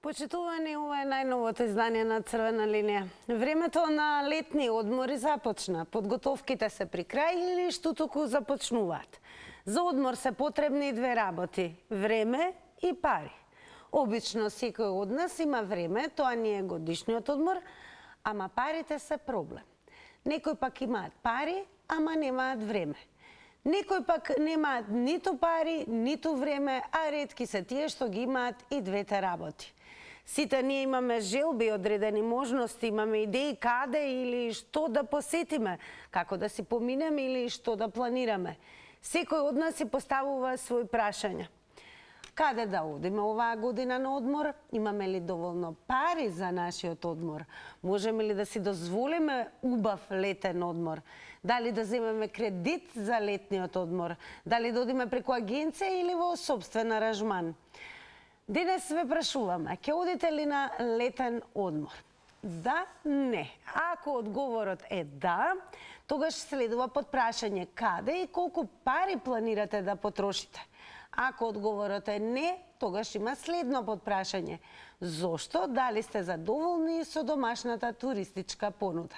Почитувани, ова е најновото издание на Црвена линија. Времето на летни одмори започна. Подготовките се при крај или што туку започнуваат. За одмор се потребни две работи – време и пари. Обично секој од нас има време, тоа не е годишниот одмор, ама парите се проблем. Некои пак имаат пари, ама немаат време. Некои пак немаат ниту пари, ниту време, а ретки се тие што ги имаат и двете работи. Сите ние имаме желби, одредени можности, имаме идеи каде или што да посетиме, како да си поминеме или што да планираме. Секој од нас си поставува своји прашања. Каде да одиме оваа година на одмор? Имаме ли доволно пари за нашиот одмор? Можеме ли да си дозволиме убав летен одмор? Дали да земеме кредит за летниот одмор? Дали да одиме преку агенција или во сопствен аранжман? Денес ве прашуваме, ќе одите ли на летен одмор? Да, не. Ако одговорот е да, тогаш следува подпрашање каде и колку пари планирате да потрошите. Ако одговорот е не, тогаш има следно подпрашање. Зошто? Дали сте задоволни со домашната туристичка понуда?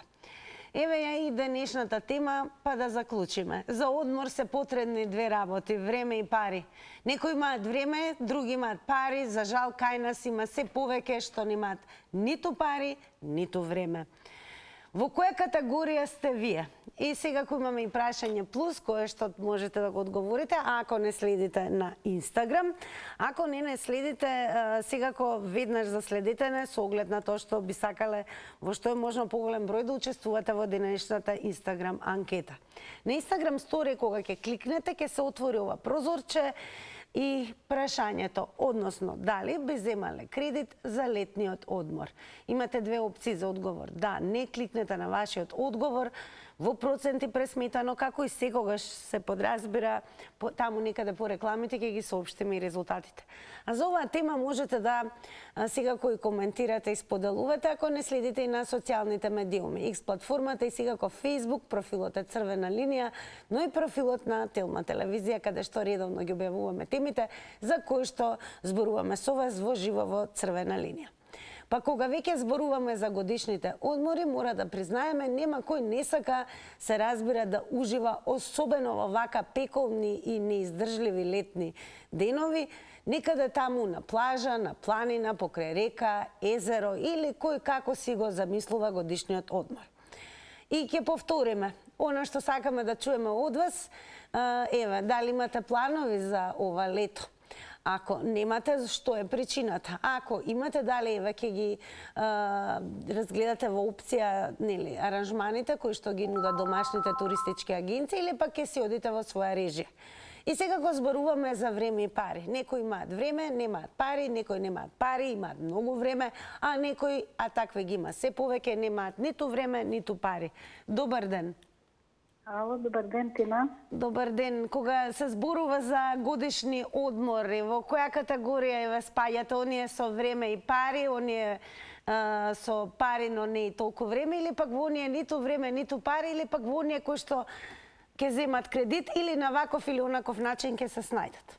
Еве ја и денешната тема, па да заклучиме. За одмор се потребни две работи, време и пари. Некои имаат време, други имаат пари, за жал кај нас има се повеќе што немаат ниту пари, ниту време. Во која категорија сте вие? И сега кој имаме и прашање плюс, кое што можете да го одговорите, ако не следите на Инстаграм. Ако не следите, секако веднаш заследите не со оглед на тоа што би сакале во што е можно поголем број да учествувате во денешната Инстаграм анкета. На Инстаграм стори кога ќе кликнете, ќе се отвори ова прозорче и прашањето, односно, дали би земале кредит за летниот одмор. Имате две опции за одговор. Да, не, кликнете на вашиот одговор, во проценти пресметано, како и секогаш се подразбира, таму некаде по рекламите ќе ги соопштиме и резултатите. А за оваа тема можете да секако и коментирате и споделувате, ако не следите и на социјалните медиуми. X платформата и секако Facebook, профилот е Црвена линија, но и профилот на Телма телевизија, каде што редовно ги објавуваме темите за кои што зборуваме со вас во живо во Црвена линија. Па кога веќе зборуваме за годишните одмори, мора да признаеме, нема кој не сака се разбира да ужива, особено во вака пеколни и неиздржливи летни денови, некаде таму на плажа, на планина, покрај река, езеро или кој како си го замислува годишниот одмор. И ќе повториме, она што сакаме да чуеме од вас, еве, дали имате планови за ова лето? Ако немате, што е причината? Ако имате, дали еве ќе ги разгледате во опција, нели, аранжманите кои што ги нудат домашните туристички агенции или пак ќе си одите во своја режија? И сега го зборуваме за време и пари. Некои имаат време, немаат пари, некои немаат пари, имаат многу време, а некои, а такве ги има се повеќе, немаат ниту време, ниту пари. Добар ден. Ало, добар ден, Тина. Добар ден. Кога се зборува за годишни одмори, во која категорија ве спаѓате? Оние со време и пари, оние со пари, но не и толку време, или пак во оние ниту време, ниту пари, или пак во оние кои што ќе земат кредит или на ваков или онаков начин ќе се снајдат?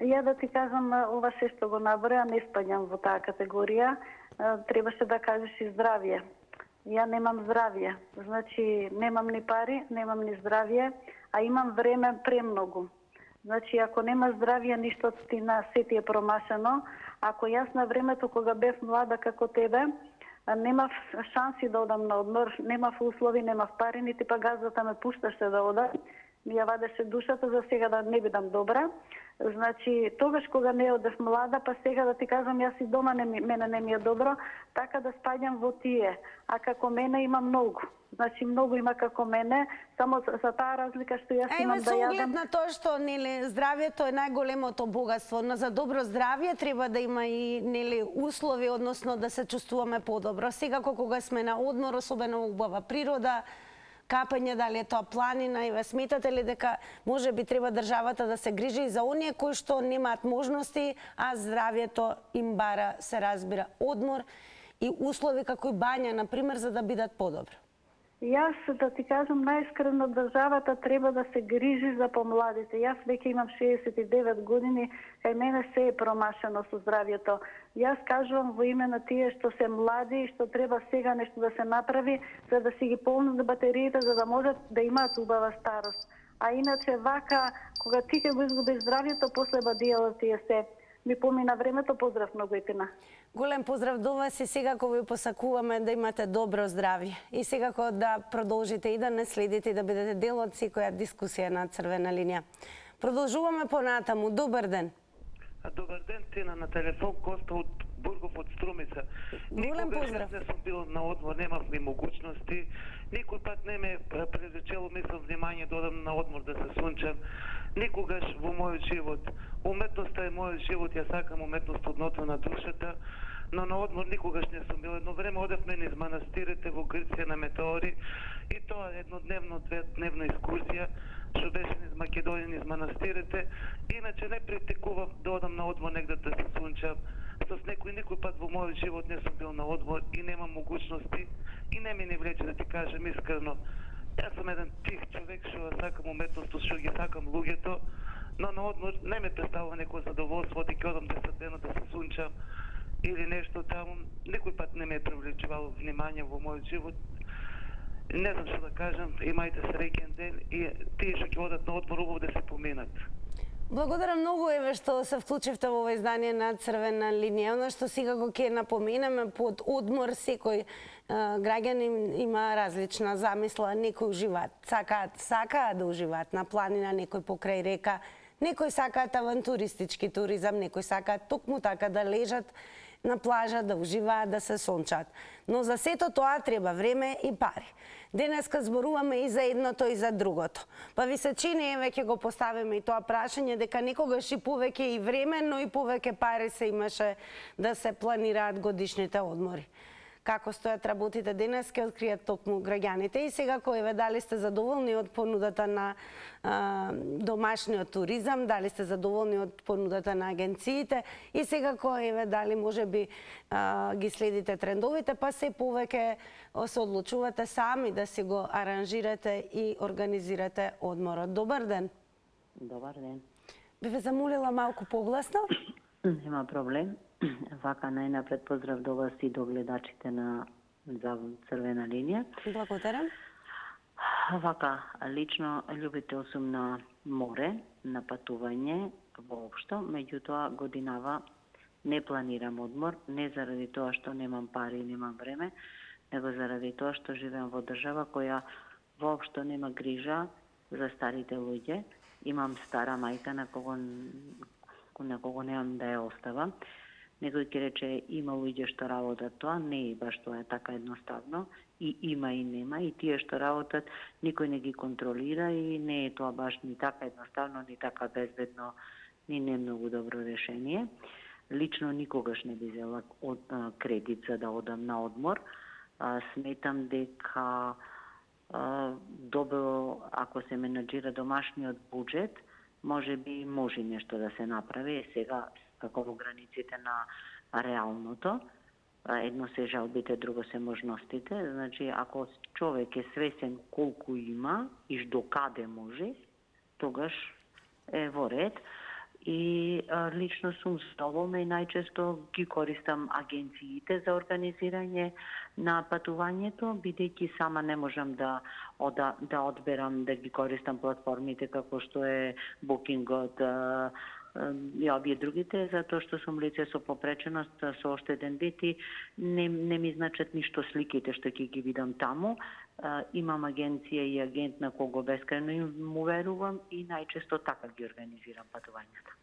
Ја да ти кажам, ова се што го наброја, не спаѓам во таа категорија. Требаше да кажеш и здравје. Ја немам здравје, значи немам ни пари, немам ни здравје, а имам време премногу. Значи ако нема здравје, ништо ти на се ти е промашено. Ако јас на времето кога бев млада како тебе, немав шанси да одам на одмор, немав услови, немав пари, нити па газата ме пушташе да одам. Ми ја вадеше душата за сега да не бидам добра. Значи, тогаш кога не одев млада, па сега да ти кажам, јас и дома мене не ми е добро, така да спаѓам во тие. А како мене има многу. Значи, многу има како мене, само за таа разлика што јас имам да јадам. Со оглед на тоа што, нели, здравјето е најголемото богатство, но за добро здравје треба да има и, нели, услови, односно да се чувствуваме подобро. Сега кога сме на одмор, особено во убава природа, капање, дали е тоа планина, и ве сметате ли дека може би треба државата да се грижи и за оние кои што немаат можности, а здравјето им бара, се разбира, одмор и услови како и бања, например, за да бидат подобро? Јас да ти кажам најискрено, државата треба да се грижи за помладите. Јас веќе имам 69 години, кај мене се е промашено со здравјето. Јас кажувам во име на тие што се млади и што треба сега нешто да се направи за да си ги полнат батериите, за да можат да имаат убава старост. А иначе вака, кога ти ќе го изгубиш здравјето, после бадијала ти е се. Ми помина времето, поздрав многу Етина. Голем поздрав до вас и секако ви посакуваме да имате добро здравје и секако да продолжите и да не следите и да бидете дел од секоја дискусија на Црвена линија. Продолжуваме понатаму. Добар ден. Добар ден, Тина, на телефон Коста од Бургов од Струмица. Голем поздрав. Не сум бил на одмор, немав ни могуćности. Никој пат не ме привлечело, мислам, внимание да одам на одмор да се сунчам. Никогаш во мојот живот. Уметноста е мојот живот, ја сакам уметност од нота на душата, но на одмор никогаш не сум бил. Едно време одевме низ манастирите во Грција на Метеори и тоа еднодневно, дведневна екскурзија што беше низ Македонија, низ манастирите. Иначе не притекувам да одам на одмор негде да се сунчам. С никој пат во мојот живот не сум бил на одмор и немам могуćности и не ми не влече да ти кажем искрено. Јас сум еден тих човек што сакам уметност, што ги сакам луѓето, но на одмор не ме представува некој задоволство, да ќе одам 10 дена да се сунчам или нешто таму. Никој пат не ме е привлечувало внимание во мојот живот. Не знам што да кажам, имајте среќен ден и тие што ќе одат на одмор убаво да се поминат. Благодарам многу еве што се вклучивте во ова издание на Црвена линија. Оно што секако ќе напоменеме, под одмор секој граѓанин има различна замисла. Некои уживаат, сакаат да уживаат на планина, некој покрај река, некои сакаат авантуристички туризам, некои сакаат токму така да лежат на плажа, да уживаат, да се сончаат. Но за сето тоа треба време и пари. Денеска зборуваме и за едното и за другото. Па ви се чини, еве ќе го поставиме и тоа прашање, дека некогаш и повеќе и време, но и повеќе пари се имаше да се планираат годишните одмори. Како стојат работите денес, ќе откријат токму граѓаните. И секако, еве, дали сте задоволни од понудата на домашниот туризам, дали сте задоволни од понудата на агенциите и секако, еве, дали можеби ги следите трендовите, па се повеќе се одлучувате сами да си го аранжирате и организирате одморот. Добар ден. Добар ден. Би ве замолила малку погласно? Нема проблем. Вака најнапред поздрав до вас и до гледачите на Црвена линија. Благодарам. Вака, лично љубител сум на море, на патување воопшто, меѓутоа годинава не планирам одмор, не заради тоа што немам пари и немам време, него заради тоа што живеам во држава која воопшто нема грижа за старите луѓе. Имам стара мајка на кого немам да ја оставам. Некој ќе рече има луѓе што работат тоа, не е баш тоа е така едноставно, и има и нема, и тие што работат никој не ги контролира и не е тоа баш ни така едноставно, ни така безбедно, ни не многу добро решение. Лично никогаш не би взела кредит за да одам на одмор. Сметам дека добро, ако се менаџира домашниот буџет, може би може нешто да се направи. Сега како во границите на реалното. Едно се жалбите, друго се можностите. Значи, ако човек е свесен колку има и до каде може, тогаш е во ред. И лично сум задоволна и најчесто ги користам агенциите за организирање на патувањето, бидејќи сама не можам да одберам да ги користам платформите како што е Bookingот, и овие другите, затоа што сум лице со попреченост, со оштеден вид и не ми значат ништо сликите што ќе ги видам таму. Имам агенција и агент на кого бескрајно им уверувам и најчесто така ги организирам патувањата.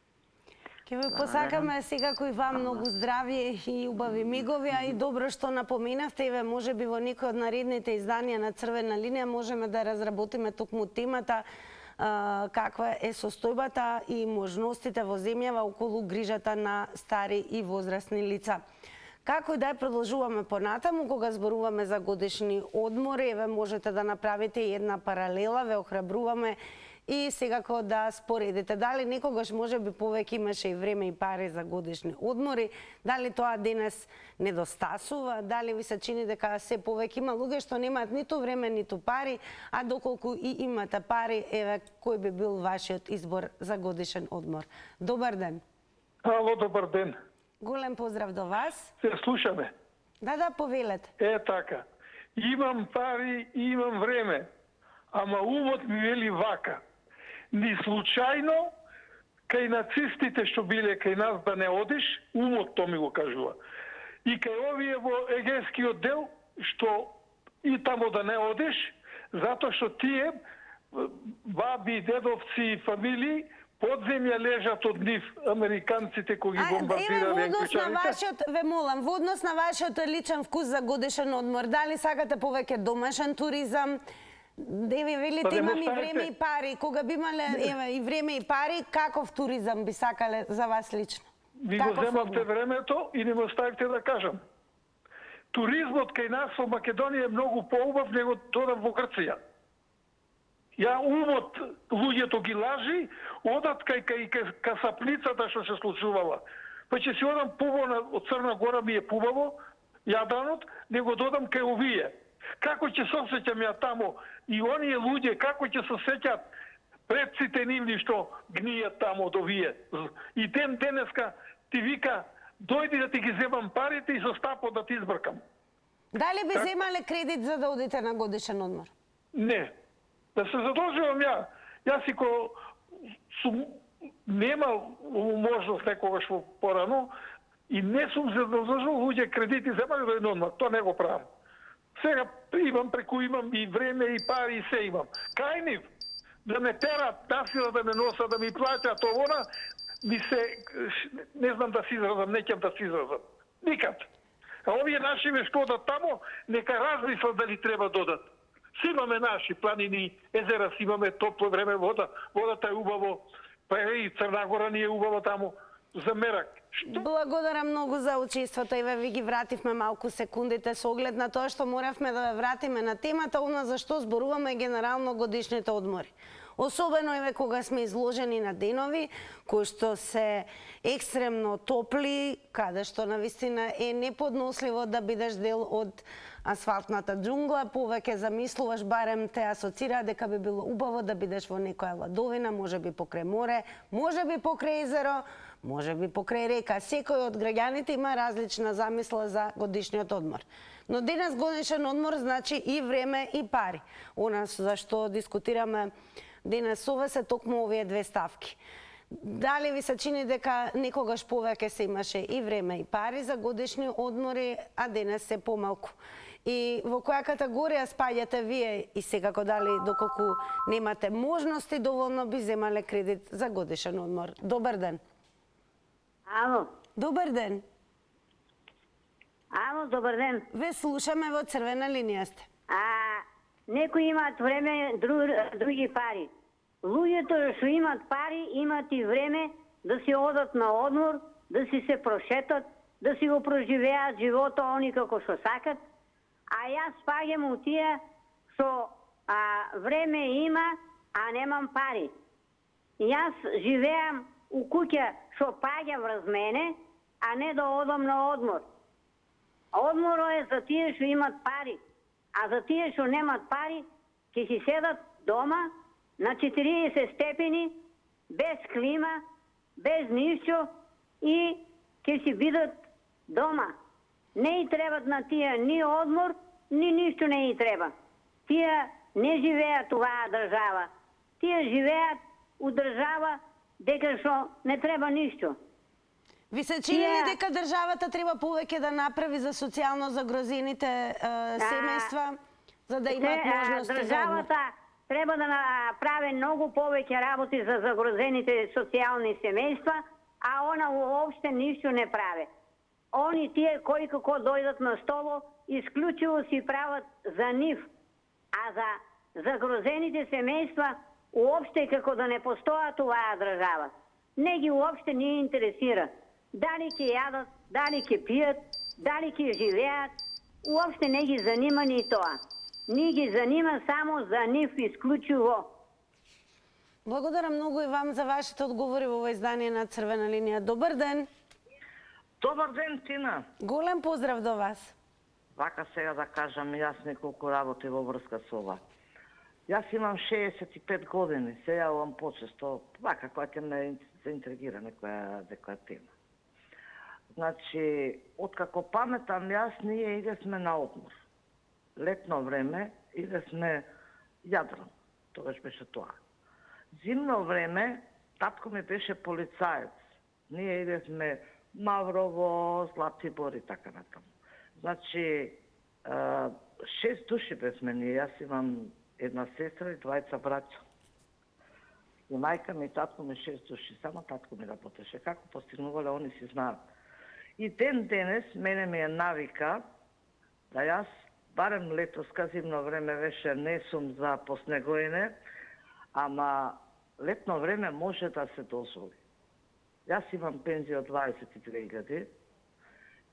Ќе ви посакаме секако и вам многу здравје и убави мигови, а и добро што напоменавте, еве можеби во некој од наредните изданија на Црвена линија можеме да разработиме токму темата каква е состојбата и можностите во земјава околу грижата на стари и возрастни лица. Како и да ја продолжуваме понатаму, кога зборуваме за годишни одмори, еве можете да направите една паралела, ве охрабруваме и секако да споредите. Дали некогаш можеби повеќе имаше и време и пари за годишни одмори, дали тоа денес недостасува, дали ви се чини дека се повеќе има луѓе што немаат ниту време, ниту пари, а доколку и имате пари, еве кој би бил вашиот избор за годишен одмор? Добар ден. Ало, добар ден. Голем поздрав до вас. Се слушаме. Да, повелете. Така. Имам пари и имам време, ама умот ми вели вака. Ни случајно, кај нацистите што биле кај нас да не одиш, умот то ми го кажува. И кај овие во егейскиот дел, што и тамо да не одиш, затоа што тие баби, дедовци и фамилии подземја лежат од нив американците кои ги бомбардирале англичаните. Ве молам, во однос на вашиот личен вкус за годишен одмор, дали сакате повеќе домашен туризам? Еве велите имам и време и пари. Кога би имале и време и пари, каков туризам би сакале за вас лично? Ви го земавте времето и не ме оставите да кажам. Туризмот кај нас во Македонија е многу поубав него додам во Грција. Ја умот луѓето ги лажи, одат кај касапницата што се случувала. Па ќе си одам побо од Црна Гора, ми е пубаво, Јадранот, него додам кај овие. Како ќе се осеќам ја тамо и оние луѓе, како ќе се сеќат предците нивни што гнијат тамо од овие. И денеска ти вика, дојди да ти ги земам парите и со стапот да ти избркам. Дали би земале кредит за да одите на годишен одмор? Не. Да се задолжувам ја. Јас и ко сум немал можност некогаш во порано и не сум се задолжувал луѓе кредити земали за еден одмор. Тоа не го правам. Сега имам и време и пари и се имам. Кај нив да ме терат, насила да ме носат, да ми плаќат овона, ми се не знам да се изразам, не ќе да се изразам. Никад. А овие нашиве што одат тамо, нека размислат дали треба додат. Си имаме наши планини, езера, си имаме топло време, водата е убаво, па и Црна Гора ни е убаво тамо, за мерак. Благодарам многу за учеството и ви ги вративме малку секундите со оглед на тоа што моравме да ве вратиме на темата, она за што зборуваме генерално годишните одмори. Особено еве кога сме изложени на денови кои што се екстремно топли, каде што навистина е неподносливо да бидеш дел од асфалтната џунгла, повеќе замислуваш, барем те асоцира дека би било убаво да бидеш во некоја ладовина, можеби покрај море, можеби покрај езеро, можеби покрај река. Секој од граѓаните има различна замисла за годишниот одмор. Но денес годишен одмор значи и време и пари. Она за што дискутираме денес ова се токму овие две ставки. Дали ви се чини дека некогаш повеќе се имаше и време и пари за годишни одмори, а денес се помалку? И во која категорија спаѓате вие и секако дали доколку немате можности доволно би земале кредит за годишен одмор? Добар ден. Ало. Добар ден. Ало, добар ден. Ве слушаме, во црвена линија сте. Некои имаат време, други пари. Луѓето што имаат пари, имаат и време да си одат на одмор, да си се прошетат, да си го проживеат живото они како што сакат. А јас спаѓам у тие што време има, а немам пари. Јас живеам у куќа што паѓа врз мене, а не да одам на одмор. Одморот е за тие што имат пари, а за тие што немат пари, ќе си седат дома на 40 степени, без клима, без ништо и ќе си бидат дома. Не и требат на тие ни одмор, ни ништо не и треба. Тие не живеат оваа држава. Тие живеат у држава дека што не треба ништо. Ви се чини ли дека државата треба повеќе да направи за социјално загрозените семејства, за да имаат можности за одмор? Државата треба да направи многу повеќе работи за загрозените социјални семејства, а она уопште ништо не прави. Они тие кои како дојдат на столо, исклучиво си прават за нив, а за загрозените семејства уопште како да не постојат оваа држава. Не ги уопште не интересира. Дали ќе јадат, дали ќе пијат, дали ќе живеат, уопште не ги занима ни тоа. Ни ги занима само за нив исклучиво. Благодарам многу и вам за вашите одговори во ова издание на Црвена линија. Добар ден. Добар ден, Тина. Голем поздрав до вас. Вака сега да кажам јас неколку работи во врска со ова. Јас имам 65 години, се јавам почесто, вака која ќе ме заинтригира некоја тема. Значи, откако паметам јас, ние идесме на одмор. Летно време идесме Јадран, тогаш беше тоа. Зимно време, татко ми беше полицаец. Ние идесме Маврово, Златибор и така натаму. Значи, 6 души бесме ние. Јас имам една сестра и двајца браќа. И мајка ми и татко ми 6 души. Само татко ми работеше. Како постигнувале, они си знаат. И ден денес мене ми е навика да јас, барем летоска зимно време веше не сум за поснегоене, ама летно време може да се дозволи. Јас имам пензија од 22.000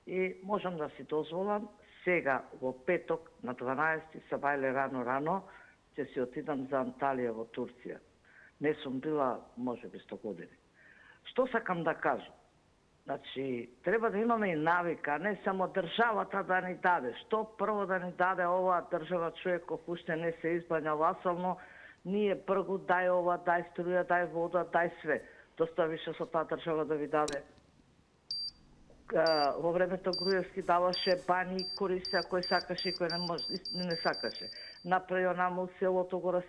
и можам да си дозволам сега во петок на 12 сабајле рано ќе си отидам за Анталија во Турција. Не сум била можеби 100 години. Што сакам да кажам? Значи, треба да имаме и навика, не само државата да ни даде. Што прво да ни даде оваа држава, човеков уште не се избањал асално, ние прво дај ова, дај струја, дај вода, дај све. Доста више со таа држава да ви даде. Во времето Груевски даваше бани, користија, кој сакаше и кој не сакаше. Направи онаму селото го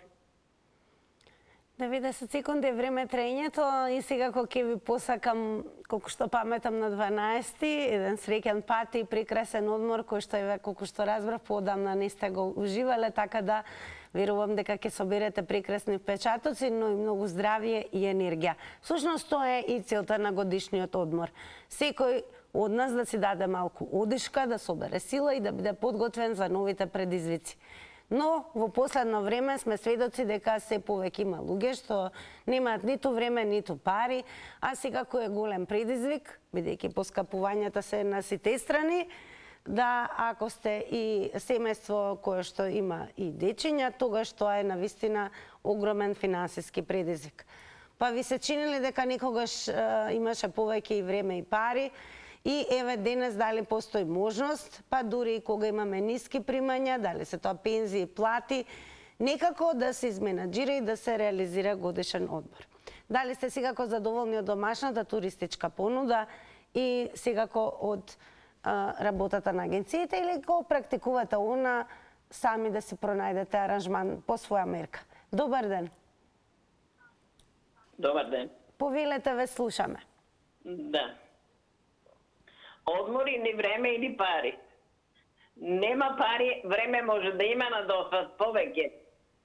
90 секунди е време трењето и сега кога ќе ви посакам, колку што паметам на 12-ти, еден среќен пат и прекрасен одмор кој што еве колку што разбрав поодамна не сте го уживале, така да верувам дека ќе соберете прекрасни впечатоци, но и многу здравје и енергија. Всушност тоа е и целта на годишниот одмор. Секој од нас да си даде малку одишка, да собере сила и да биде подготвен за новите предизвици. Но во последно време сме сведоци дека се повеќе има луѓе што немаат ниту време, ниту пари, а секако е голем предизвик, бидејќи поскапувањата се на сите страни, да ако сте и семејство кое што има и дечиња, тогаш тоа е навистина огромен финансиски предизвик. Па ви се чинили дека никогаш имаше повеќе и време и пари, и еве денес дали постои можност, па дури и кога имаме ниски примања, дали се тоа пензии, плати, некако да се изменаџира и да се реализира годишен одмор. Дали сте секако задоволни од домашната туристичка понуда и секако од работата на агенциите или го практикувате она сами да си пронајдете аранжман по своја мерка? Добар ден. Добар ден. Повелете, ве слушаме. Да. Одмори ни време или пари. Нема пари, време може да има на дофат повеќе.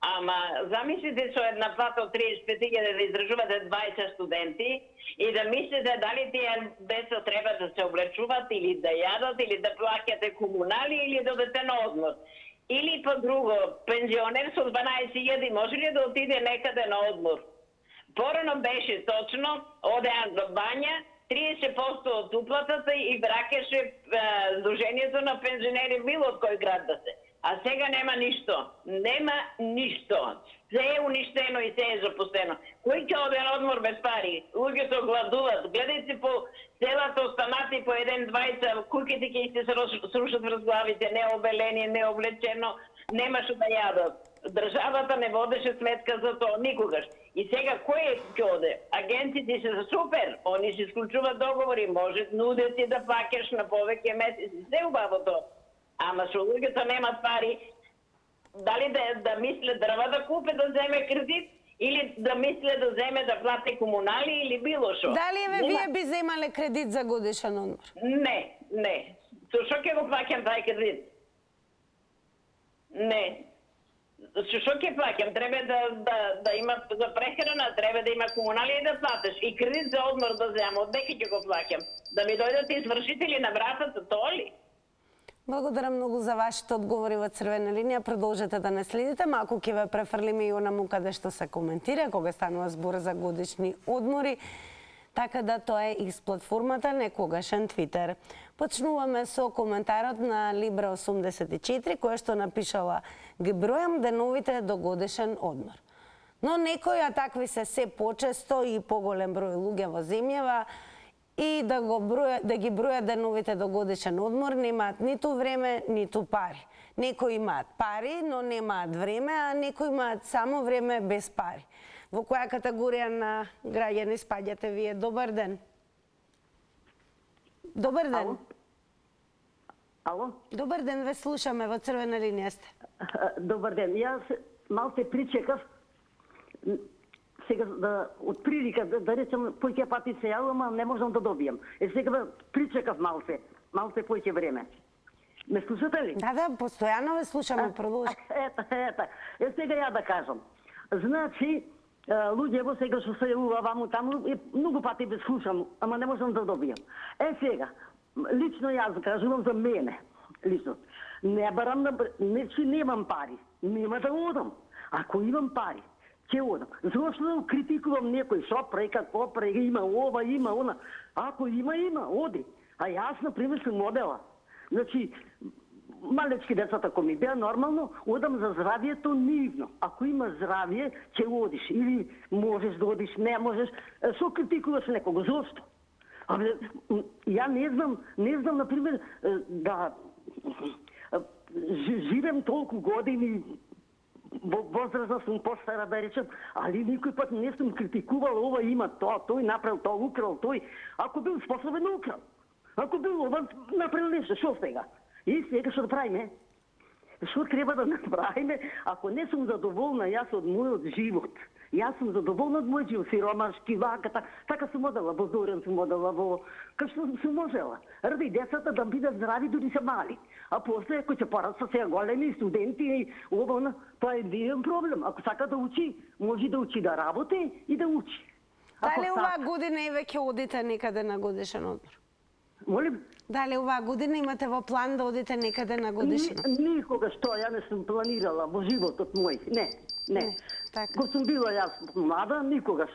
Ама замислите со една плата од 35.000 да издржувате 20 студенти и да мислите дали тие деца треба да се облечуваат или да јадат или да плаќате комунали или да одете на одмор. Или по друго, пензионер со 12.000 може ли да отиде некаде на одмор? Порано беше точно, одеа до бања, 30% од уплатата и бракеше Сдруженијето на пензионери било од кој град да се. А сега нема ништо. Нема ништо. Се е уништено и се е запустено. Кој ќе оде на одмор без пари? Луѓето гладуват. Гледајте по селата останати по еден, двајца, куќите ќе се срушат врз главите, необелени, необлечено, нема што да јадат. Државата не водеше сметка за тоа никогаш. И сега кој ќе оде? Агенциите се супер, они се исклучуваат договори, може нудят ти да плаќаш на повеќе месеци, се убаво тоа. Ама со луѓето немат пари, дали да мисле дрва да купе да земе кредит или да мисле да земе да плати комунали или било што. Дали вие би земале кредит за годишен одмор? Не. Со што ќе го плаќам тај кредит? Не. Што ќе плаќам? Треба да има за прехрана, треба да има комунали и да платиш. И кредит за одмор да земам, од дека ќе го плаќам? Да ми дојдат извршители на вратата, тоа ли? Благодарам многу за вашите одговори во Црвена линија. Продолжете да не следите. Малку ќе ве префрлиме и онаму каде што се коментира, кога станува збор за годишни одмори. Така да тоа е из платформата некогашен Твитер. Почнуваме со коментарот на Либра 84, која што напишала: ги бројам деновите до годишен одмор. Но некои, а такви се почесто и поголем број луѓе во земјава, и да ги бројат деновите до годишен одмор, немаат ниту време, ниту пари. Некои имаат пари, но немаат време, а некои имаат само време без пари. Во која категорија на граѓани спаѓате вие? Добар ден. Добар ден. Ало? Добар ден, ве слушаме, во црвена линија сте. Добар ден. Јас малце причекав, сега од прилика, да речем, поќе пати се јавам, а не можам да добијам. Сега причекав малце поќе време. Ме слушате ли? Да, постојано ве слушаме, продолжи. Ета. Сега ја да кажам. Значи, луѓево сега што се јавува ваму таму, многу пати ве слушам, ама не можам да добијам. Сега, лично јас кажувам за мене, лично. Не барам значи немам пари, нема да одам. Ако имам пари, ќе одам. Зошто да критикувам некој, шо прави, како прави, има ова, има она. Ако има, оди. А јас, например, сум модела. Значи, малечки децата, ако ми беа нормално, одам за здравието нивно. Ако има здравие, ќе одиш. Или можеш да одиш, не можеш. Шо критикуваш некого, зошто? Абе, ја не знам, например, да живеем толку години, возрастна сум постара, да речем, али никој пат не сум критикувал, ова има тоа, тој направил тоа, украл тој. Ако бил способен, украл. Ако бил ова, направил нешто, шо сега? И сега што да правиме? Што треба да направиме? Ако не сум задоволна јас од мојот живот, јас сум задоволна од мојот живот, сиромашки, вака, така сум одела, во Зорен сум одела, кај што сум можела. Ради децата да бидат здрави, дури се мали. А после, кој ќе пораснат сега големи студенти, ова, тоа е еден проблем. Ако сака да учи, може да учи да работи и да учи. Дали оваа година и веќе одите некаде на годишен одмор? Молим? Дали оваа година имате во план да одите некаде на годишен одмор? Никогаш тоа, ја не сум планирала во животот мој. Не. Така. Го сум била јас млада, никогаш.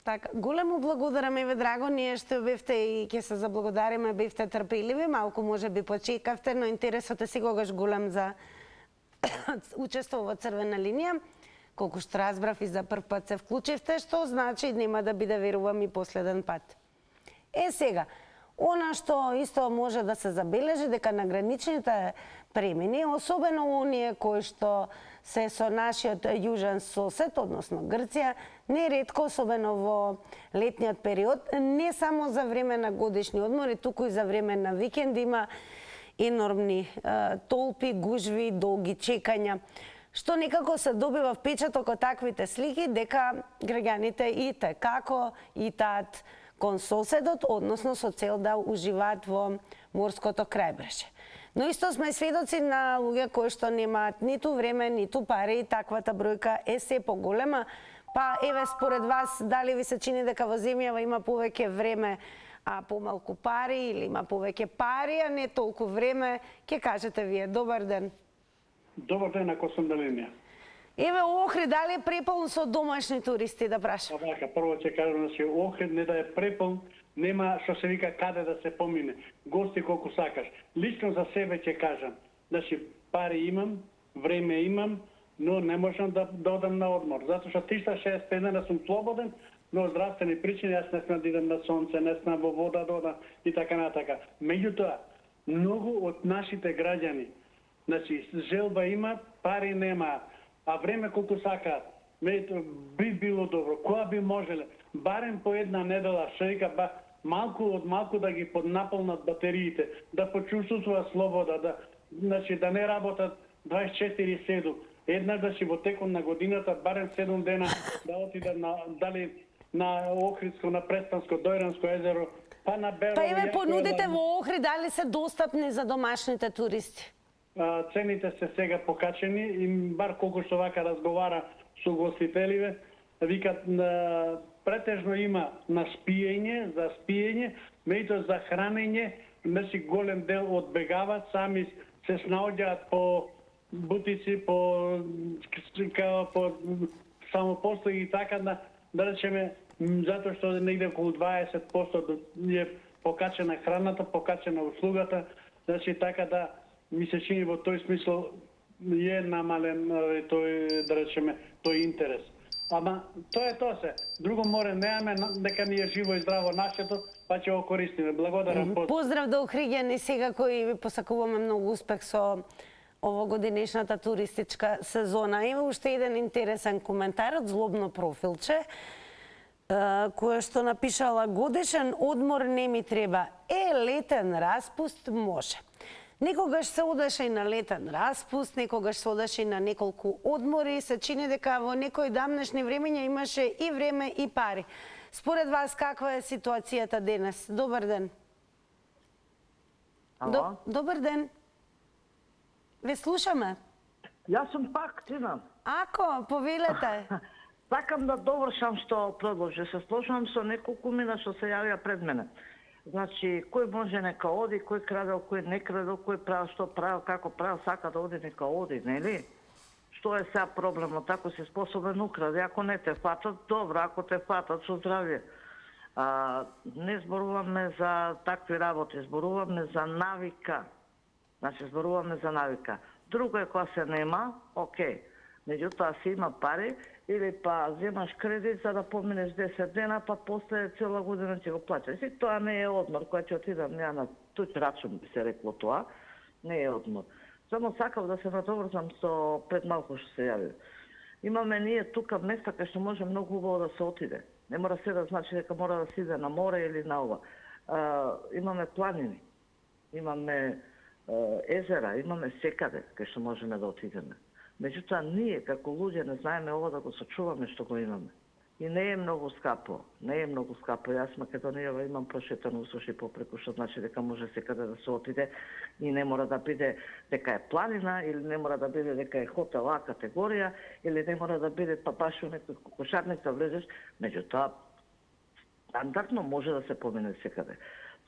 Така, големо благодараме и ве драго, ние што бевте и ќе се заблагодариме, бевте трпеливи, малку може би почекавте, но интересот е секогаш голем за учество во црвена линија. Колку што разбрав и за прв пат се вклучивте, што значи нема да биде, верувам, и последен пат. Сега, она што исто може да се забележи, дека на граничните премини, особено оние кои што се со нашиот јужен сосед, односно Грција, неретко, особено во летниот период, не само за време на годишни одмори, туку и за време на викенди има енормни толпи, гужви, долги чекања, што некако се добива впечаток од таквите слики дека граѓаните и како и таат кон соседот, односно со цел да уживаат во морското крајбрежје. Но исто сме сведоци на луѓе кои што немаат ниту време, ниту пари и таквата бројка е се поголема. Па еве според вас, дали ви се чини дека во земјава има повеќе време, а помалку пари, или има повеќе пари, а не толку време? Ќе кажете вие. Добар ден. Добар ден, ако сум на линија. Еве Охрид, дали е преполн со домашни туристи, да прашам? Вака, прво ќе кажам, че Охрид не да е преполн, нема што се вика каде да се помине. Гости колку сакаш. Лично за себе ќе кажам. Значи, пари имам, време имам, но не можам да одам на одмор. Затоа што 365 дена сум слободен, но здравствени причини, јас не смеам да идам на сонце, не смеам во вода да одам и така натака. Меѓутоа, многу од нашите граѓани, значи, желба има, пари нема, а време колку сакаат. Би било добро, која би можеле, барем по една недела, што вика, малку од малку да ги поднаполнат батериите, да почувствуваат слобода, значи да не работат 24/7. Еднаш во текот на годината, барем 7 дена да отидат дали на Охридско, на Престанско, Дојранско езеро, па на Берово. Па еве понудите во Охрид, дали се достапни за домашните туристи? Цените се сега покачени и бар колку што вака разговара со гостителиве, викат претежно има на спиење, за спиење, меѓутоа за хранење, значи голем дел одбегаваат, сами се снаоѓаат по бутици, по самопослуги и така, да речеме, затоа што негде околу 20% е покачена храната, покачена услугата, значи така да ми се чини во тој смисол je namalen тој, да речеме, тој интерес. Ама тоа е тоа се. Друго море немаме, нека ни е живо и здраво нашето, па ќе го користиме. Благодарам. Поздрав до Охриѓани сега, кои ви посакуваме многу успех со овогодинешната туристичка сезона. Има уште еден интересен коментар од злобно профилче, која што напишала: годишен одмор не ми треба. Летен распуст може. Некогаш се одеше и на летен распуст, некогаш се одеше и на неколку одмори. Се чини дека во некои давнешни времења имаше и време и пари. Според вас, каква е ситуацијата денес? Добар ден. Добар ден. Ве слушаме. Јас сум пак, Тина. Ако, повелете. Сакам да довршам што предложи. Се сложувам со неколку мина што се јавија пред мене. Значи, кој може нека оди, кој крадел, кој не крадел, кој правил, што правил, како правил, сака да оди, нека оди, нели? Што е сега проблемот? Ако си способен, укради, ако не те фатат, добро, ако те фатат, со здравје. Не зборуваме за такви работи, зборуваме за навика. Значи, зборуваме за навика. Друго е кога се нема, окей. Меѓутоа, се има пари, или па земаш кредит за да поминеш 10 дена, па после цела година ќе го платиш. И тоа не е одмор, која ќе отидам ја на туч рачун, би се рекло тоа. Не е одмор. Само сакав да се надоврзам со пред малку што се јави. Имаме ние тука места кај што може многу убаво да се отиде. Не мора се да значи дека мора да се иде на море или на ова. Имаме планини, имаме езера, имаме секаде кај што можеме да отидеме. Меѓутоа, ние, како луѓе, не знаеме ова да го сочуваме што го имаме. И не е многу скапо. Не е многу скапо. Јас Македонијава имам прошетано усуши попреку, што значи дека може секаде да се отиде и не мора да биде дека е планина, или не мора да биде дека е хотел А категорија, или не мора да биде па баш у некој кошарница влезеш. Меѓутоа, стандардно може да се помине секаде.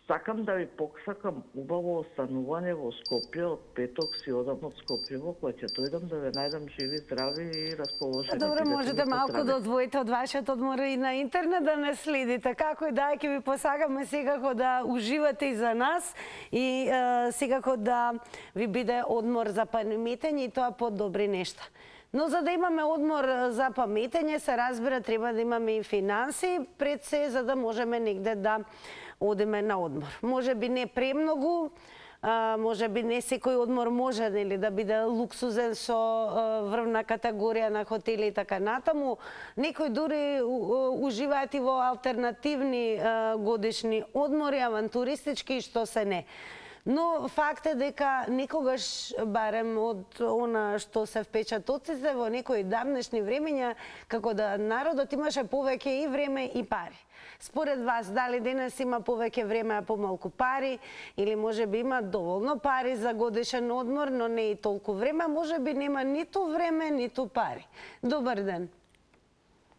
Сакам да ви посакам убаво останување во Скопје. Од петок си одам од Скопје, во кој ќе дојдам да ве најдам живи, здрави и расположени. Добро, можете малку да одвоите од вашиот одмор и на интернет да не следите. Како и да, ќе ви посакаме секако да уживате и за нас и секако да ви биде одмор за паметење и тоа под добри нешта. Но за да имаме одмор за паметење, се разбира, треба да имаме и финанси пред се, за да можеме негде да одиме на одмор. Може би не премногу, може би не секој одмор може да биде луксузен со врвна категорија на хотели и така натаму. Некои дури уживаат и во алтернативни годишни одмори, авантуристички, што се не. Но факт е дека никогаш, барем од она што се впечатоците во некои давнешни времења, како да народот имаше повеќе и време и пари. Според вас, дали денес има повеќе време, а помалку пари, или може би има доволно пари за годишен одмор, но не и толку време, може би нема ниту време, ниту пари. Добар ден.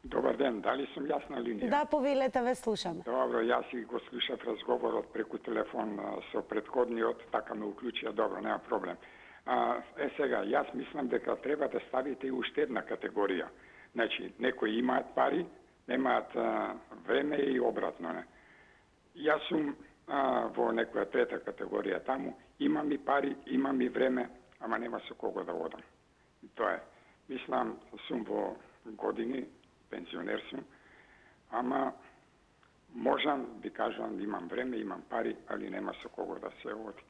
Добар ден, дали сум јас на линија? Да, повелете, ве слушаме. Добро, јас и го слушав разговорот преку телефон со предходниот, така ме уклучија, добро, нема проблем. Сега, јас мислам дека треба да ставите и уште една категорија. Значи, некои имаат пари, немаат време и обратно, не. Јас сум во некоја трета категорија таму, имам и пари, имам и време, ама нема со кого да одам. Тоа е. Мислам, сум во години, пензионер сум, ама можам, ви кажам, имам време, имам пари, али нема со кого да се оди.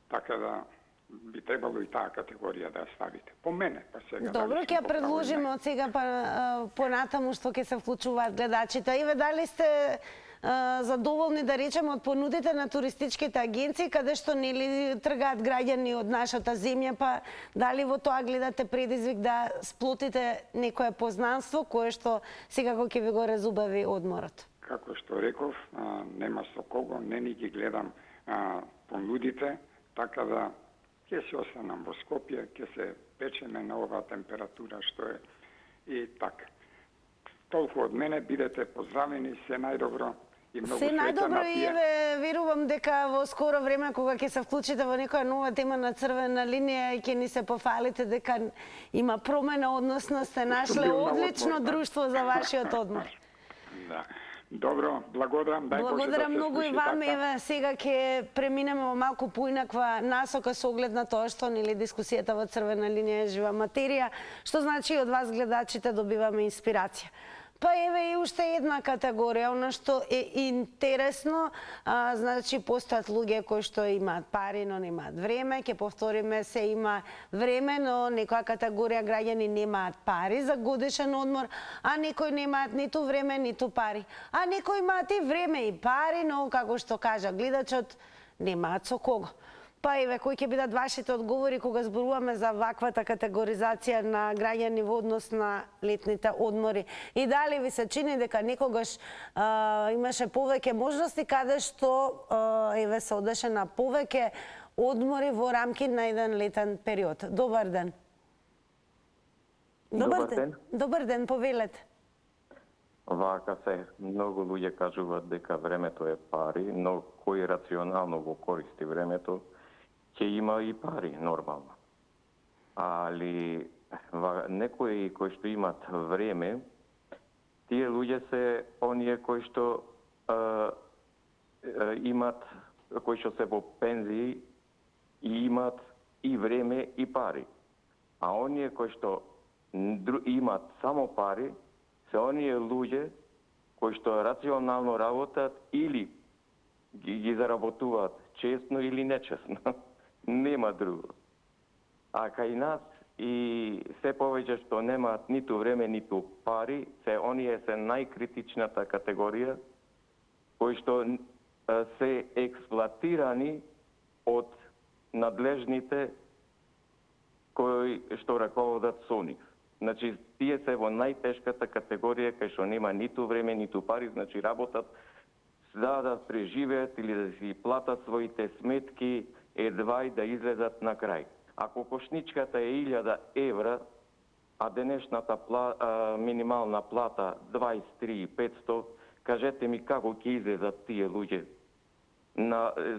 Така да би требало и таа категорија да ја ставите. По мене, па сега. Добро, ќе ја предложиме од сега понатаму што ќе се вклучуваат гледачите. Иве, дали сте задоволни, да речеме, од понудите на туристичките агенции, каде што нели тргаат граѓани од нашата земја, па дали во тоа гледате предизвик да сплотите некое познанство кое што секако ќе ви го разубави одморот? Како што реков, нема со кого, не ни ги гледам понудите, така да ќе се останам во Скопје, ќе се печеме на оваа температура што е и така. Толку од мене, бидете поздравени, се најдобро. Се најдобро и верувам дека во скоро време кога ќе се вклучите во некоја нова тема на црвена линија и ќе ни се пофалите дека има промена, односно сте нашле одлично друштво за вашиот одмор. Да. Добро, благодарам. Дај Боже да Благодарам се многу и случи вам. така. Еве, сега ќе преминеме во малку поинаква насока со оглед на тоа што нели дискусијата во Црвена линија е жива материја, што значи од вас гледачите добиваме инспирација. Па еве и уште една категорија, она што е интересно, значи постојат луѓе кои што имаат пари, но немаат време, ќе повториме се има време, но некоја категорија граѓани немаат пари за годишен одмор, а некои немаат ниту време, ниту пари. А некои имаат и време и пари, но како што кажа гледачот, немаат со кого. Па еве, кои ќе бидат вашите одговори кога зборуваме за ваквата категоризација на граѓани во однос на летните одмори? И дали ви се чини дека некогаш имаше повеќе можности каде што еве се одеше на повеќе одмори во рамки на еден летен период? Добар ден. Добар ден, повелете. Вака се, многу луѓе кажуваат дека времето е пари, но кој рационално го користи времето, ќе има и пари, нормално. Али некои кои што имат време, тие луѓе се оние кои што имат, кои што се во пензии и имат и време и пари. А оние кои што имат само пари, се оние луѓе кои што рационално работат или ги заработуваат честно или нечестно. Нема друго. А кај нас и се повеќе што немаат ниту време, ниту пари, се оние се најкритичната категорија кои што се експлоатирани од надлежните кои што раководат со нив. Значи, тие се во најтешката категорија кај што нема ниту време, ниту пари, значи работат да преживеат или да си платат своите сметки, едва и да излезат на крај. Ако кошничката е 1000 евра, а денешната минимална плата 23.500, кажете ми како ќе излезат тие луѓе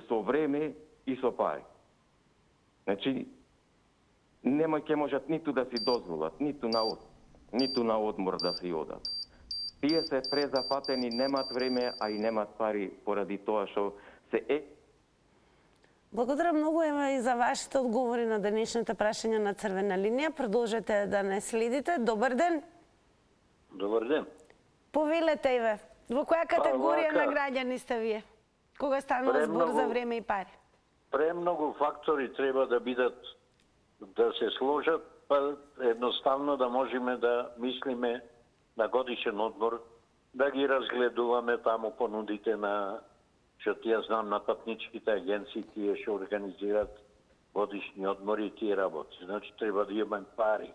со време и со пари. Значи, нема ќе можат ниту да си дозволат, ниту на одмор да си одат. Тие се презафатени, немат време, а и немат пари поради тоа што се Благодарам многу и за вашите одговори на денешните прашања на Црвена линија. Продолжете да не следите. Добар ден. Добар ден. Повелете еве, во која категорија на граѓани сте вие? Кога станува збор за време и пари? Премногу фактори треба да бидат да се сложат, па едноставно да можеме да мислиме на годишен одмор, да ги разгледуваме таму понудите на што тие знам на патничките агенции, тие што организираат годишни одмори и тие работи. Значи треба да имаме пари,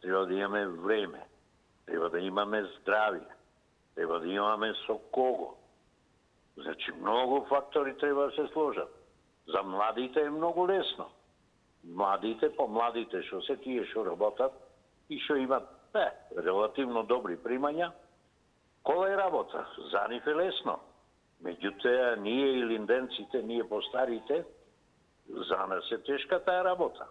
треба да имаме време, треба да имаме здравје, треба да имаме со кого. Значи многу фактори треба да се сложат. За младите е многу лесно. Младите, помладите што се тие што работат и што имат релативно добри примања, кола е работа? За нив е лесно. Меѓутоа, ние и линденците, ние постарите, за нас е тешка таа работа.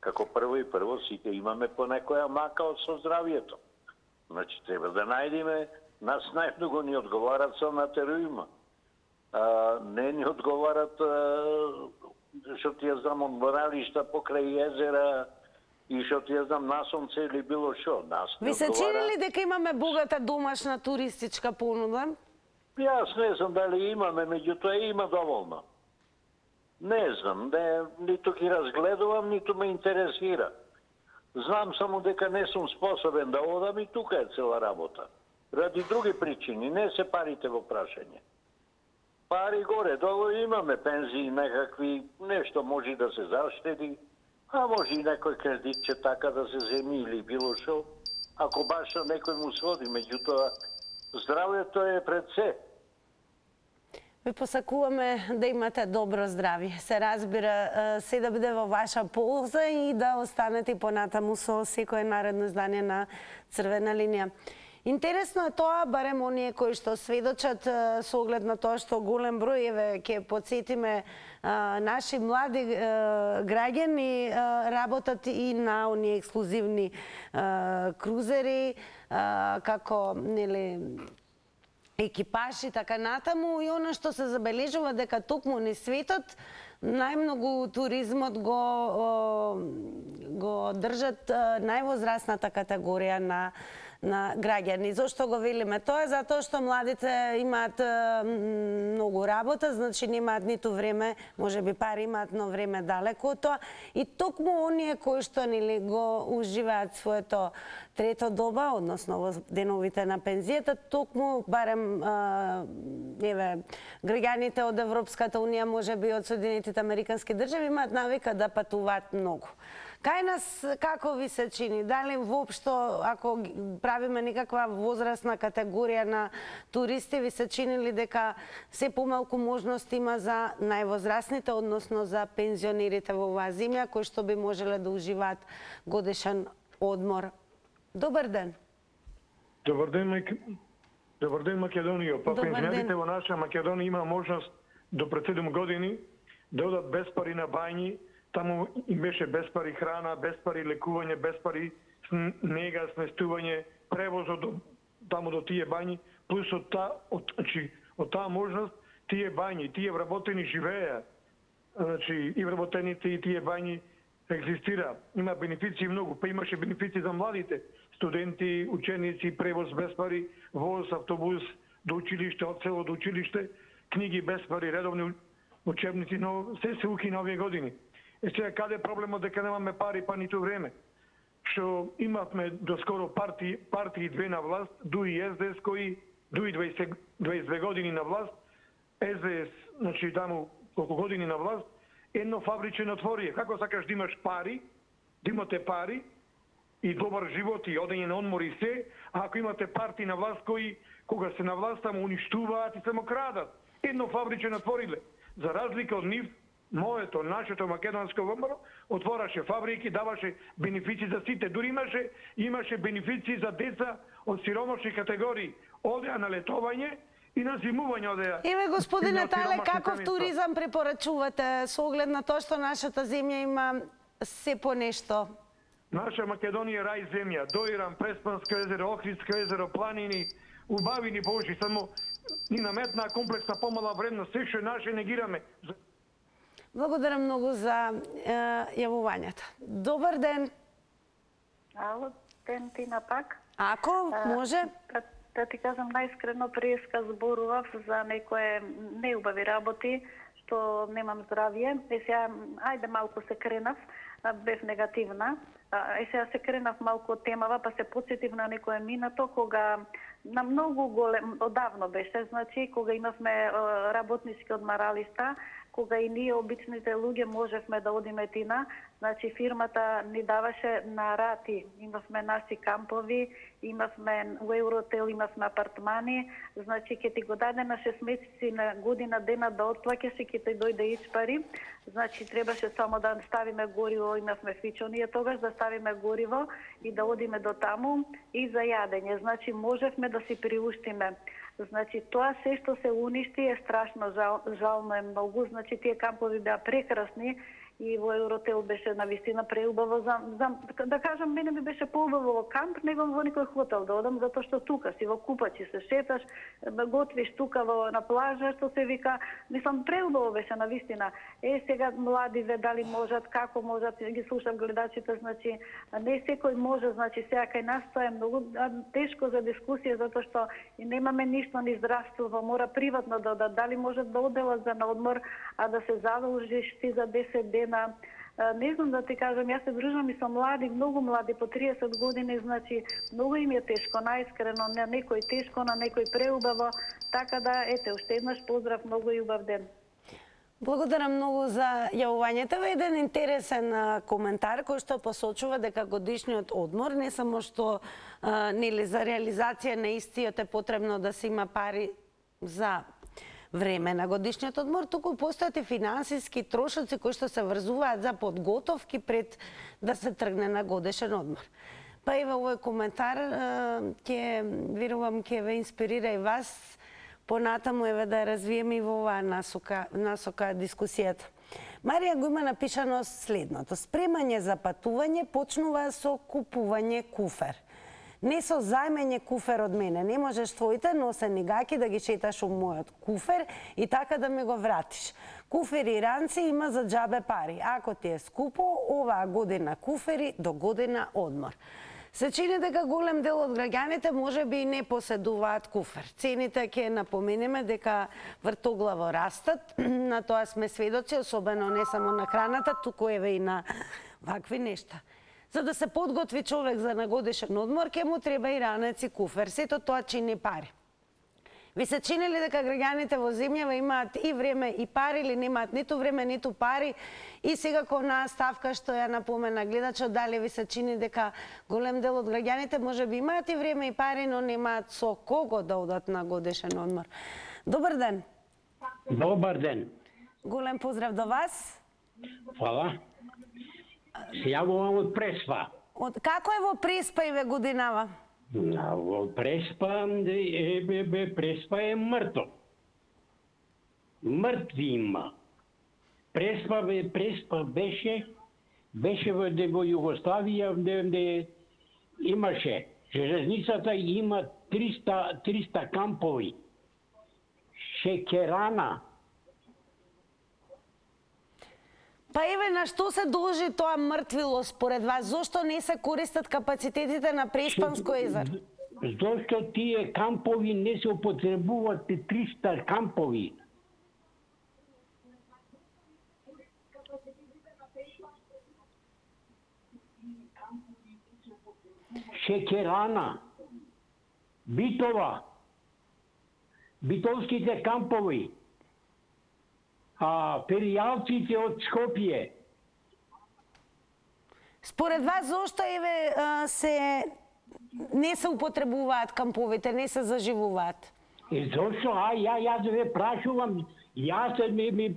Како прво сите имаме по некоја мака од со здравието. Значи, треба да најдеме, нас најмногу ни одговарат со натеруима. Не ни одговарат, што ти ја знам, одморалишта покрај езера и што ти ја знам, на сонце или било што. Ви се чини ли дека имаме богата домашна туристичка понуда? Јас не знам дали имаме, меѓутоа има доволно. Не знам, ниту ги разгледувам, ниту ме интересира. Знам само дека не сум способен да одам и тука е цела работа. Ради други причини, не се парите во прашање. Пари горе, долу имаме пензии некакви, нешто може да се заштеди, а може и некој кредитче така да се земи или било шо, ако баш некој му своди, меѓутоа здравјето е пред се. Ви посакуваме да имате добро здравје. Се разбира, се да биде во ваша полза и да останете понатаму со секое наредно издание на Црвена линија. Интересно е тоа, барем оние кои што сведочат со оглед на тоа што голем број, еве, ќе подсетиме, наши млади граѓани работат и на оние ексклузивни крузери, како, нели, екипаж и така натаму, и она што се забележува дека токму низ светот најмногу туризмот го држат највозрасната категорија на граѓани. Зошто го велиме тоа? Затоа што младите имаат многу работа, значи немаат ниту време, може би пари имаат, но време далеко од тоа. И токму оние кои што го уживаат своето трето доба, односно во деновите на пензијата, токму барем граѓаните од Европската унија, може би од Соединетите Американски држави, имаат навика да патуваат многу. Кај нас како ви се чини? Дали воопшто, ако правиме никаква возрастна категорија на туристи, ви се чинили дека се помалку можност има за највозрастните, односно за пензионерите во оваа земја, кои што би можеле да уживаат годишен одмор? Добар ден. Добар ден, Македонија. Па пензионерите во наша Македонија има можност до пред 7 години да одат без пари на бањи. Таму им беше без пари храна, без пари лекување, без пари снега, сместување, превозот таму до тие бањи, плюс од таа можност тие бањи, тие вработени живееа. Значи и вработените и тие бањи екзистира. Има бенефиции многу, па имаше бенефиции за младите, студенти, ученици, превоз без пари, воз, автобус до училиште, од село до училиште, книги без пари, редовни учебници, но се укина овие години. Сега каде е проблемот дека немаме пари па ниту време? Што имавме доскоро партии две на власт, ДУИ и СДС, кои ДУИ 22 години на власт, СДС, значи таму колку години на власт, едно фабриче отворија. Како сакаш да имаш пари, да имате пари и добар живот и одење на одмор и се, а ако имате партии на власт кои кога се на власт таму уништуваат и само крадат. Едно фабриче отвориле. За разлика од нив, нашето македонско ВМРО отвораше фабрики, даваше бенефиции за сите. Дури имаше бенефиции за деца од сиромашни категории. Одеа на летовање и на зимување одеа. Еве, господине Тале, каков туризам препорачувате со оглед на тоа што нашата земја има се по нешто? Наша Македонија е рај земја. Доирам, Преспанско езеро, Охридско езеро, планини, убавини Божи, само ни наметна комплексна помала вредност. Се што наше негираме. Благодарам многу за јавувањето. Добар ден. Ало, ден Тина пак. Ако може. Да ти кажам најискрено, преска зборував за некои неубави работи, што немам здравје. Сега, ајде малку се кренав, бев негативна. Сега се кренав малку од темава, па се подсетив на некое минато, кога на многу голем, одавно беше, значи, кога имавме работнички одмаралишта, кога и ние обичните луѓе можевме да одиме Тина, значи фирмата ни даваше на рати. Имавме наши кампови, имавме во Евротел, имавме апартмани, значи ќе ти го даде на 6 месеци на година дена да отплаќаш и ќе ти дојде испари. Значи требаше само да ставиме гориво, имавме фичонија тогаш, да ставиме гориво и да одиме до таму и за јадење. Значи можевме да си приуштиме. Значи тоа се што се уништи е страшно жално е многу. Значи тие кампови беа прекрасни и во Евротел беше навистина преубаво. Да кажам, мене ми беше поубаво во камп, него во некој хотел да одам, затоа што тука си во купачи се шеташ, готвиш тука на плажа, што се вика, мислам преубаво беше навистина. Сега младиве дали можат, како можат, ги слушам гледачите, значи не секој може, значи сега кај нас тоа е многу тешко за дискусија, затоа што немаме ништо ни здравство, мора приватно да одат, дали можат да оделат за на одмор, а да се задолжиш ти за 10 дена. Не знам да ти кажам, јас се дружам и со млади, многу млади, по 30 години, значи, многу им е тешко, најискрено, на некој тешко, на некој преубаво, така да, ете, уште еднаш поздрав, многу и убав ден. Благодарам многу за јавувањето. Еден интересен коментар кој што посочува дека годишниот одмор не само што нели за реализација на истиот е потребно да се има пари за време на годишниот одмор, туку постојат и финансиски трошоци кои што се врзуваат за подготовки пред да се тргне на годишен одмор. Па и во овој коментар верувам ќе ве инспирира и вас понатаму еве да развиеме и во оваа насока дискусијата. Марија го има напишано следното: спремање за патување почнува со купување куфер. Не со зајмење куфер од мене. Не можеш твоите носени гаки да ги шеташ у мојот куфер и така да ми го вратиш. Куфери и ранци има за џабе пари. Ако ти е скупо, оваа година куфери до година одмор. Се чини дека голем дел од граѓаните може би и не поседуваат куфер. Цените ќе напоменеме дека вртоглаво растат, на тоа сме сведоци, особено не само на храната, туку еве и на вакви нешта. За да се подготви човек за нагодишен одмор, ќе му треба и ранец и куфер. Сето тоа чини пари. Ви се чини ли дека граѓаните во земјава имаат и време и пари, или немаат ниту време, ниту пари? И сега ко на ставка што ја напомена гледачот, дали ви се чини дека голем дел од граѓаните може би имаат и време и пари, но немаат со кого да одат на годишен одмор? Добар ден. Добар ден. Голем поздрав до вас. Фала. Се јавувам од Преспа. Како е во Преспа и ве годинава? Во Преспа, Преспа е мртво. Мртви има. Преспа беше во Југославија, где имаше железницата, има 300 кампови. Шекерана. Па еве, на што се должи тоа мртвило според вас? Зошто не се користат капацитетите на Преспанско езеро? Зошто тие кампови не се употребуваат, 300 кампови. Шекерана, Битова, битовските кампови, феријалците од Скопје. Според вас зошто еве не се употребуваат камповите, не се заживуваат? Зошто? Јас ве прашувам, јас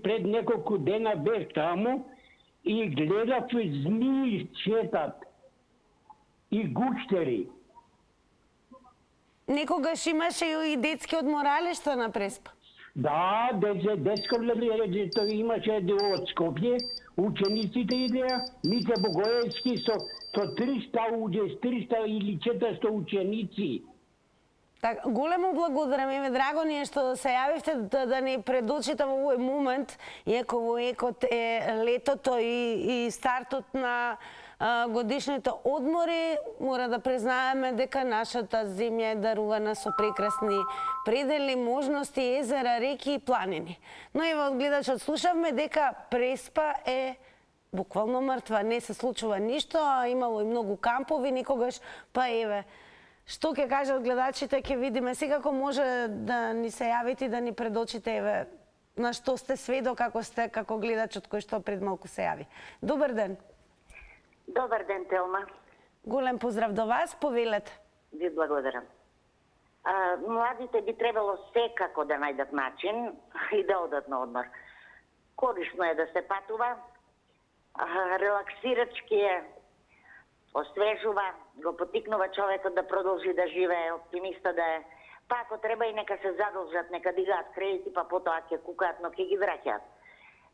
пред неколку дена бев таму и гледав змии шетат и гуштери. Некогаш имаше и детски одморалишта на Преспа? Да, детско одморалиште имаше од Скопје, учениците идеа, Мице Богоевски со 300 или 400 ученици. Так, големо благодарам, еве драго ни е што се јавивте да ни предочите во овој момент, иако во екот е летото и стартот на годишните одмори, мора да признаеме дека нашата земја е дарувана со прекрасни предели, можности, езера, реки и планини. Но еве од гледачот слушавме дека Преспа е буквално мртва, не се случува ништо, а имало и многу кампови никогаш, па еве, што ќе кажат гледачите, ќе видиме. Секако може да ни се јавите и да ни предочите, еве, на што сте сведок, ако сте како гледачот кој што пред малку се јави. Добар ден. Добар ден, Телма. Голем поздрав до вас, повелете. Ви благодарам. Младите би требало секако да најдат начин и да одат на одмор. Корисно е да се патува, релаксирачки е, освежува, го потикнува човекот да продолжи да живее, оптимиста да е. Па ако треба и нека се задолжат, нека дигаат кредити, па потоа ќе кукаат, но ќе ги враќаат.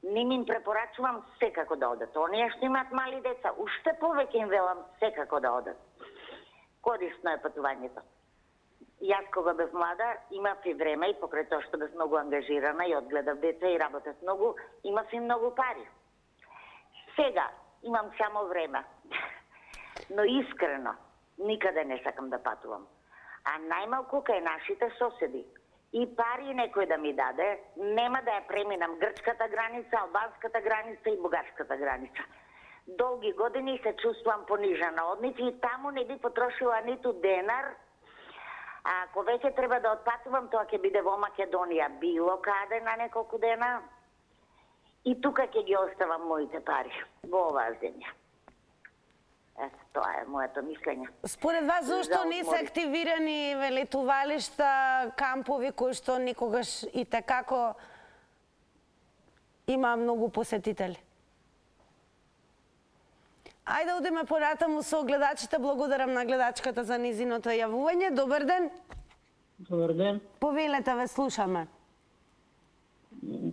Ним им препорачувам секако да одат. Оние што имаат мали деца, уште повеќе им велам секако да одат. Корисно е патувањето. Јас кога бев млада, имав и време и покрај тоа што бев многу ангажирана и одгледав деца и работев многу, имав и многу пари. Сега имам само време. Но искрено, никаде не сакам да патувам. А најмалку кај нашите соседи. И пари некој да ми даде, нема да ја преминам грчката граница, албанската граница и бугарската граница. Долги години се чувствувам понижена од нив и таму не би потрошила ниту денар. А ако веќе треба да отпатувам, тоа ќе биде во Македонија, било каде на неколку дена. И тука ќе ги оставам моите пари, во оваа земја. Ето, тоа е моето мислење. Според вас, зашто не се активирани летувалишта, кампови кои што никогаш и такако има многу посетители? Ајде одиме понатаму со гледачите. Благодарам на гледачката за низиното јавување. Добар ден. Добар ден. Повелете, ве слушаме.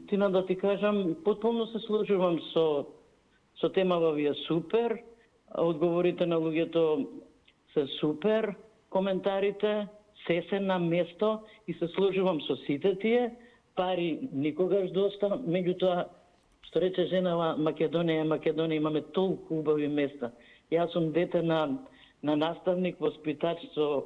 Тина да ти кажам, потполно се сложувам со темава ви е супер. Одговорите на луѓето се супер. коментарите, се на место и се сложувам со сите тие, пари никогаш доста, меѓутоа, што рече женава, Македонија, имаме толку убави места. Јас сум дете на наставник, воспитач со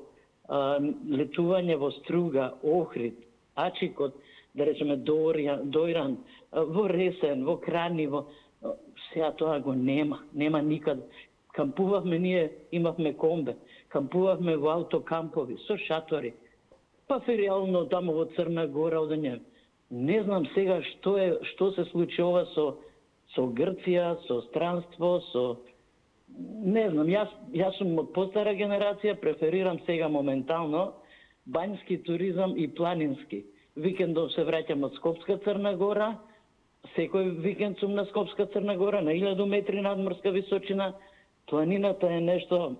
лечување во Струга, Охрид, Ачикот, да речеме Дојран, во Ресен, во Крани, сега тоа го нема никаде. Кампувавме ние, имавме комбе, кампувавме во аутокампови, со шатори, па феријално тамо во Црна Гора, одење. Не знам сега што се случи ова со Грција, со странство, не знам, јас сум од постара генерација, преферирам сега моментално банјски туризам и планински. Викендов се враќам од Скопска Црна Гора, секој викенд сум на Скопска Црна Гора, на 1000 метри надморска височина. Планината е нешто,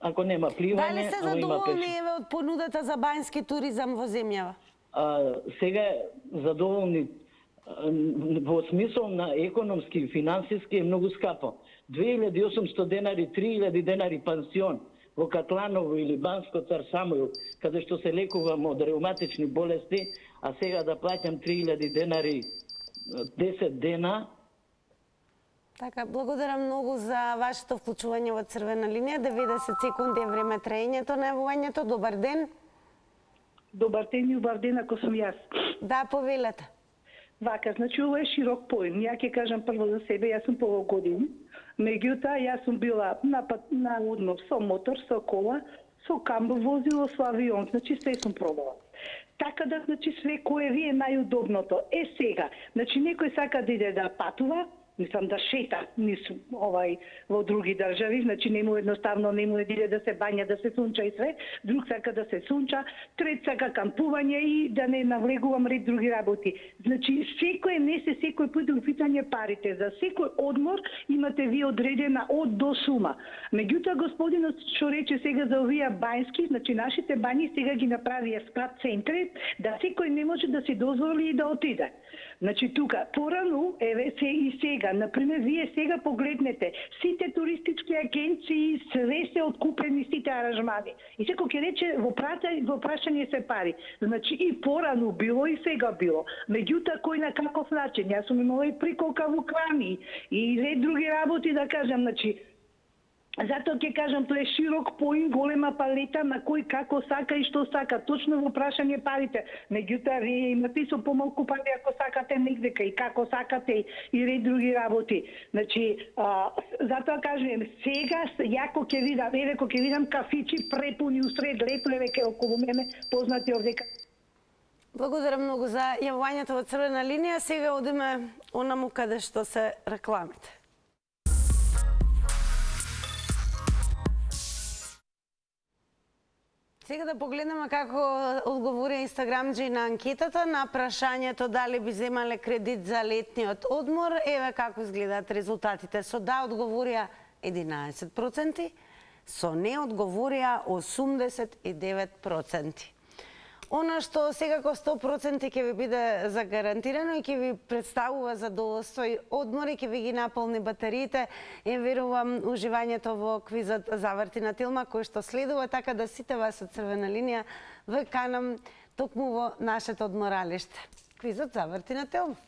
ако нема пливање, дали сте ама има задоволни пеш. од понудата за банјски туризам во земјава? Сега задоволни во смисол на економски и финансиски е многу скапо. 2800 денари, 3000 денари пансион во Катланово или Банско Цар Самуил, каде што се лекувам од реуматични болести, а сега да плаќам 3000 денари 10 дена. Така, благодарам многу за вашето вклучување во Црвена линија. 90 секунди е време траењето на јавувањето. Добар ден. Добар ден и убав ден ако сум јас. Да, повелете. Вака, значи ова е широк поим. Ја ќе кажам прво за себе, јас сум полу години. Меѓутоа, јас сум била на одмор со мотор, со кола, со камбо возило, со авион, значи све сум пробала. Така да, значи, све кое ви е најудобното. Сега, значи, некој сака да иде да патува, мислам да шета во други држави, значи едноставно не му иде да се бања, да се сунча и све, друг сака да се сунча, трет сака кампување и да не навлегувам ред други работи. Значи секој месец, секој пат у питање парите, за секој одмор имате ви одредена од до сума. Меѓутоа господинот што рече сега за овие банјски, значи нашите бањи сега ги направија спа центри, да секој не може да си дозволи и да отиде. Значи тука порано еве се и сега, например, вие сега погледнете, сите туристички агенции све се откупени, сите аранжмани. И секој ќе рече во прашање се пари. Значи и порано било и сега било. Меѓутоа кој на каков начин? Јас сум имала и приколка во Крани и ред други работи да кажам, значи затоа ќе кажам, тоа е широк поим, голема палета на кој како сака и што сака, точно во прашање парите. Меѓутоа, вие имате и со помалку пари ако сакате негдека и како сакате и ред други работи. Значи, затоа кажем, сега јако ќе видам, еве ко ќе видам кафичи препуни усред лето, еве ке околу мене познати овдека. Благодарам многу за јавувањето во Црвена линија. Сега одиме онаму каде што се рекламите. Сега да погледнеме како одговори инстаграмџи на анкетата на прашањето дали би земале кредит за летниот одмор. Еве како изгледаат резултатите. Со да одговорија 11%, со не одговорија 89%. Она што секако 100% ќе ви биде загарантирано и ќе ви представува задоволство и одмори, ќе ви ги наполни батериите. Верувам уживањето во квизот Заврти на Телма, кој што следува, така да сите вас од Црвена линија ве канам токму во нашето одморалиште. Квизот Заврти на Телма.